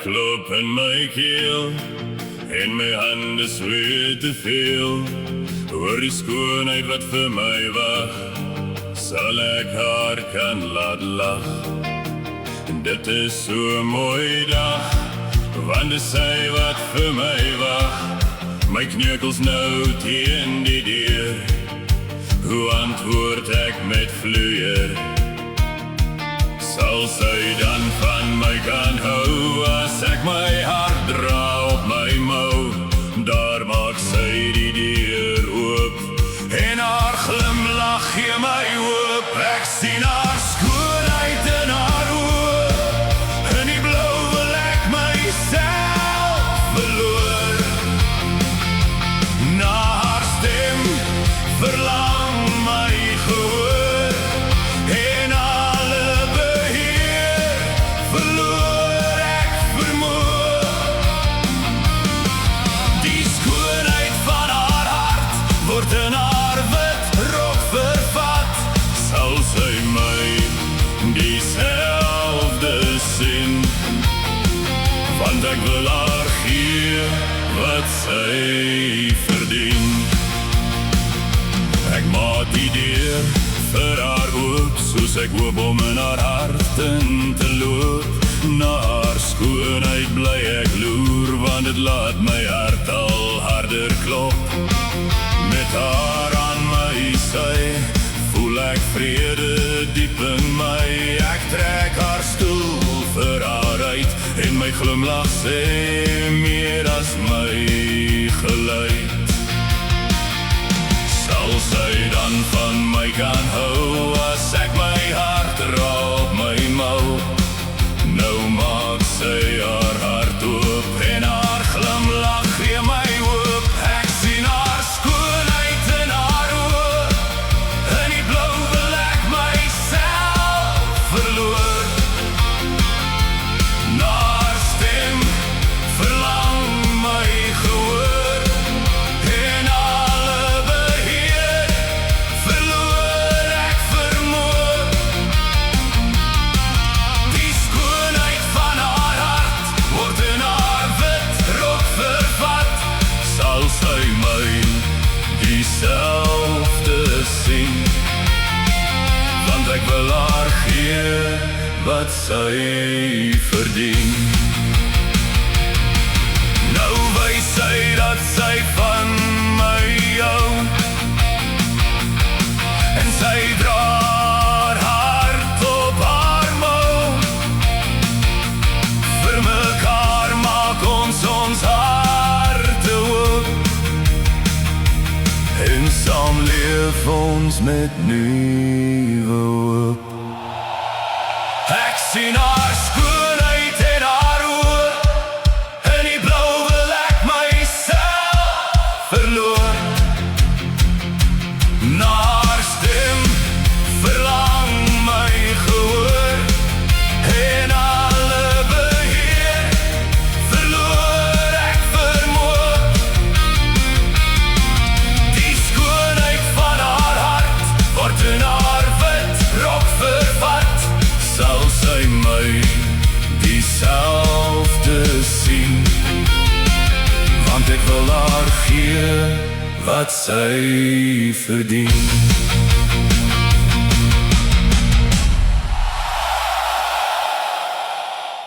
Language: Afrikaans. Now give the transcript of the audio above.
Klop in my keel en my hande sweet te veel. Oor die skoonheid wat vir my wag, sal ek haar kan laat lag. En dit is so 'n mooi dag, want dis sy wat vir my wag. My kneukels nou teen die deur, hoe antwoord ek met vloeier? Sal sy dan van my kan hou, as ek my hart dra op my mou? Daar maak sy die deur oop, en haar glimlach gee my hoop. Ek sien haar skoonheid in haar oë, in die blou wil ek myself verloor. Na haar stem verlang my gehoor, en alle beheer verloor ek vermoë. Die skoonheid van haar hart word in haar wit rok vervat. Sal sy my dieselfde sien, want ek wil haar gee wat sy verdien. Ek maak die deur vir haar oop, soos ek hoop om in haar hart in te loop. Na haar skoonheid bly ek loer, want dit laat my hart al harder klop. Met haar aan my sy, voel ek vrede diep in my. Ek trek haar stoel vir haar uit, en my glimlach sê meer as my geluid. Sal sy dan van my kan hou, as ek my hart dra op my mou? Nou maak sy haar hart oop, en haar glimlach gee my hoop. Ek sien haar skoonheid in haar oë, in die blou wil ek myself verloor. Na haar stem verlang my gehoor, en alle beheer verloor ek vermoë. Die skoonheid van haar hart word in haar wit rok vervat. Sal sy my dieselfde sien, want ek wil haar gee wat sy verdien. Nou wys sy dat sy van my hou, en sy dra haar hart op haar mou. Vir mekaar maak ons harte oop, en saam leef ons met nuwe hoop. Ek sien haar skoonheid in haar oë, in die blou wil ek myself verloor. Na haar stem verlang my gehoor, en alle beheer verloor ek vermoë. Die skoonheid van haar hart word in haar wit rok vervat. Sal sy my dieselfde sien, want ek wil haar gee wat sy verdien.